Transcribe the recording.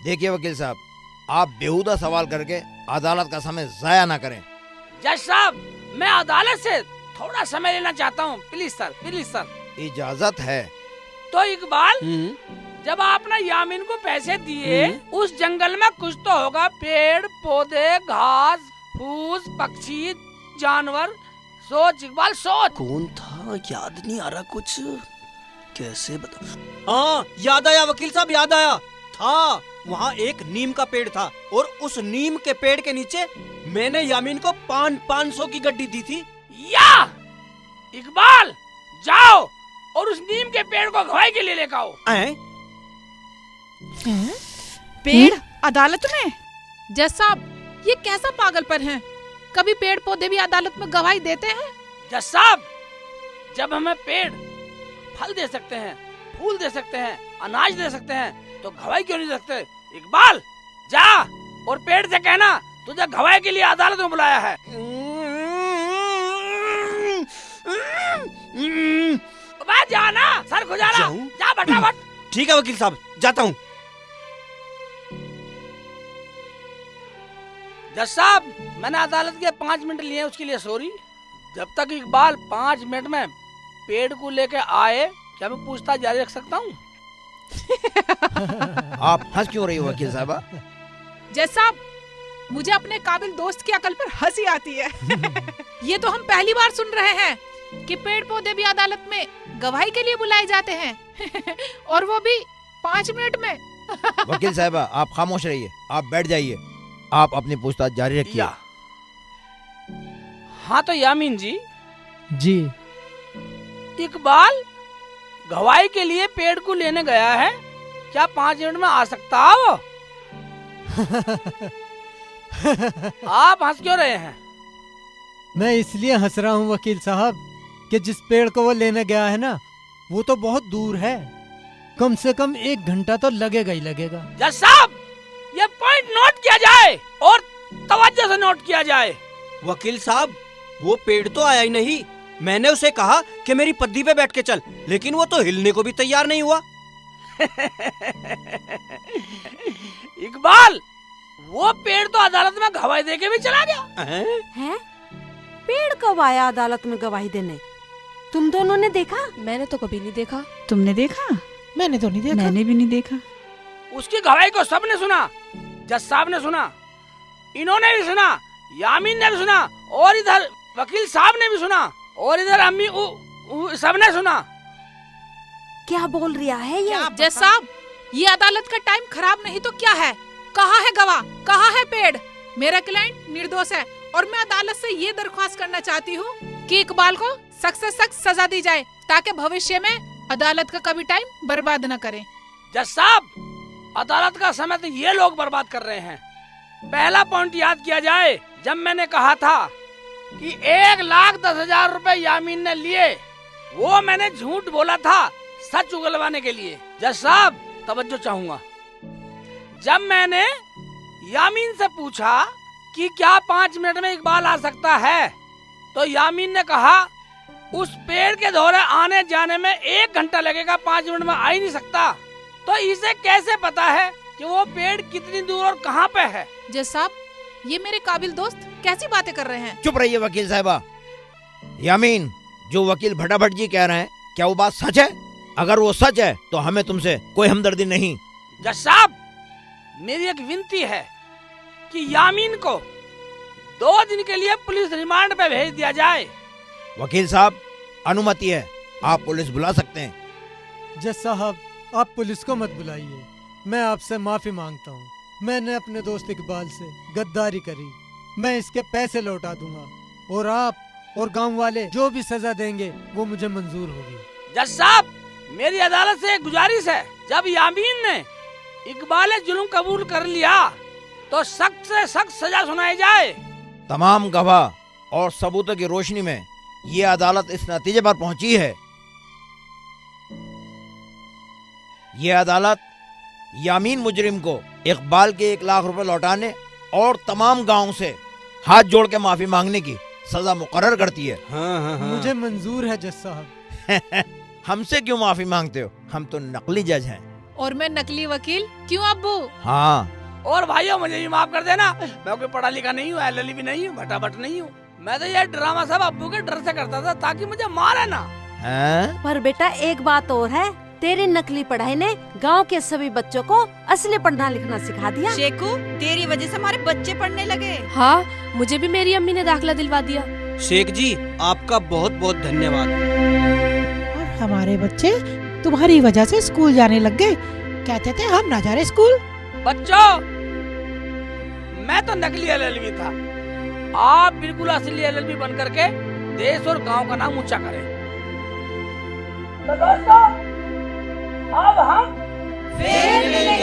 देखिए वकील साहब, आप बेहुदा सवाल करके अदालत का समय जाया ना करें। जज साहब, मैं अदालत से थोड़ा समय लेना चाहता हूँ, प्लीज सर, प्लीज सर। इजाजत है। तो इकबाल, जब आपने यामीन को पैसे दिए, उस जंगल में कुछ तो होगा, पेड़ पौधे, घास फूस, पक्षी, जानवर। सोच इकबाल, सोच। कौन था, याद नहीं आ रहा कुछ, कैसे बता। हाँ, याद आया वकील साहब, याद आया। था वहाँ एक नीम का पेड़ था और उस नीम के पेड़ के नीचे मैंने यामीन को 500 की गड्डी दी थी। या इकबाल, जाओ और उस नीम के पेड़ को गवाही के लिए लेकर आओ। पेड़ अदालत में? जज साहब, ये कैसा पागलपन है? कभी पेड़ पौधे भी अदालत में गवाही देते हैं? जज साहब, जब हमें पेड़ फल दे सकते हैं, फूल दे सकते हैं, अनाज दे सकते हैं, तो गवाही क्यों नहीं दे सकते? इकबाल, जा और पेड़ से कहना तुझे गवाही के लिए अदालत में बुलाया है। जाना, सर खुजाना, जा फटाफट। ठीक है वकील साहब, जाता हूँ। जज साहब, मैंने अदालत के 5 मिनट लिए, उसके लिए सॉरी। जब तक इकबाल 5 मिनट में पेड़ को लेके आए, क्या मैं पूछताछ जारी रख सकता हूँ? आप हंस क्यों रही हो वकील साहबा? जज साहब, मुझे अपने काबिल दोस्त की अकल पर हंसी आती है। ये तो हम पहली बार सुन रहे हैं कि पेड़ पौधे भी अदालत में गवाही के लिए बुलाए जाते हैं। और वो भी 5 मिनट में। वकील साहबा, आप खामोश रहिए, आप बैठ जाइए, आप अपनी पूछताछ जारी रखिए। हाँ तो यामीन जी। जी। इकबाल गवाही के लिए पेड़ को लेने गया है, क्या 5 मिनट में आ सकता है वो? आप हंस क्यों रहे हैं? मैं इसलिए हंस रहा हूँ वकील साहब कि जिस पेड़ को वो लेने गया है ना, वो तो बहुत दूर है, कम से कम 1 घंटा तो लगेगा ही लगेगा। जज साहब, ये पॉइंट नोट किया जाए और तवज्जो से नोट किया जाए। वकील साहब, वो पेड़ तो आया ही नहीं। मैंने उसे कहा कि मेरी पद्दी पे बैठ के चल, लेकिन वो तो हिलने को भी तैयार नहीं हुआ। इकबाल, वो पेड़ तो अदालत में गवाही देके भी चला गया। हैं? पेड़ कब आया अदालत में गवाही देने? तुम दोनों ने देखा? मैंने तो कभी नहीं देखा। तुमने देखा? मैंने तो नहीं देखा। मैंने भी नहीं देखा। उसकी गवाही को सबने सुना, जज साहब ने सुना, इन्होंने भी सुना, यामीन ने भी सुना, और इधर वकील साहब ने भी सुना, और इधर अम्मी सबने सुना। क्या बोल रहा है ये? जज साहब, ये अदालत का टाइम खराब नहीं तो क्या है? कहाँ है गवाह, कहाँ है पेड़? मेरा क्लाइंट निर्दोष है और मैं अदालत से ये दरख्वास्त करना चाहती हूँ कि इकबाल को सख्त से सख्त सजा दी जाए, ताकि भविष्य में अदालत का कभी टाइम बर्बाद न करें। जज साहब, अदालत का समय तो ये लोग बर्बाद कर रहे हैं। पहला पॉइंट याद किया जाए, जब मैंने कहा था कि 1,10,000 रुपए यामीन ने लिए, वो मैंने झूठ बोला था सच उगलवाने के लिए। जज साहब, तवज्जो चाहूंगा। जब मैंने यामीन से पूछा कि क्या 5 मिनट में इकबाल आ सकता है, तो यामीन ने कहा उस पेड़ के दौरे आने जाने में 1 घंटा लगेगा, 5 मिनट में आ ही नहीं सकता। तो इसे कैसे पता है कि वो पेड़ कितनी दूर और कहाँ पे है? जज साहब, ये मेरे काबिल दोस्त कैसी बातें कर रहे हैं? चुप रहिए वकील साहबा। यामीन, जो वकील भटाभट जी कह रहे हैं, क्या वो बात सच है? अगर वो सच है तो हमें तुमसे कोई हमदर्दी नहीं। जज साहब, मेरी एक विनती है कि यामीन को 2 दिन के लिए पुलिस रिमांड पे भेज दिया जाए। वकील साहब, अनुमति है, आप पुलिस बुला सकते हैं। जज साहब, आप पुलिस को मत बुलाइए, मैं आपसे माफी मांगता हूँ। मैंने अपने दोस्त इकबाल से गद्दारी करी, मैं इसके पैसे लौटा दूंगा, और आप और गांव वाले जो भी सजा देंगे वो मुझे मंजूर होगी। जज साहब, मेरी अदालत से एक गुजारिश है, जब यामीन ने इकबाल जुल्म कबूल कर लिया तो सख्त से सख्त सजा सुनाई जाए। तमाम गवाह और सबूतों की रोशनी में ये अदालत इस नतीजे पर पहुंची है। ये अदालत यामीन मुजरिम को इकबाल के 1 लाख रुपए लौटाने और तमाम गांव से हाथ जोड़ के माफी मांगने की सजा मुकर्रर करती है। हाँ। मुझे मंजूर है जज साहब। हमसे क्यों माफी मांगते हो? हम तो नकली जज हैं। और मैं नकली वकील क्यों अब्बू? हाँ, और भाइयों मुझे भी माफ कर देना, मैं कोई पढ़ा लिखा नहीं हूँ, LLB भी नहीं हूँ, भटाभट नहीं हूँ। मैं तो ये ड्रामा सब अब्बू के डर से करता था ताकि मुझे मारे ना। हैं? पर बेटा एक बात और है, तेरी नकली पढ़ाई ने गांव के सभी बच्चों को असली पढ़ना लिखना सिखा दिया। शेखू, तेरी वजह से हमारे बच्चे पढ़ने लगे। हाँ, मुझे भी मेरी अम्मी ने दाखिला दिलवा दिया। शेख जी, आपका बहुत बहुत धन्यवाद। और हमारे बच्चे तुम्हारी वजह से स्कूल जाने लग गए। कहते थे हम ना जा रहे स्कूल। बच्चों, मैं तो नकली LLB था, आप बिल्कुल असली LLB बन करके देश और गांव का नाम ऊंचा करें। तो दोस्तों, अब हम फिर मिलेंगे।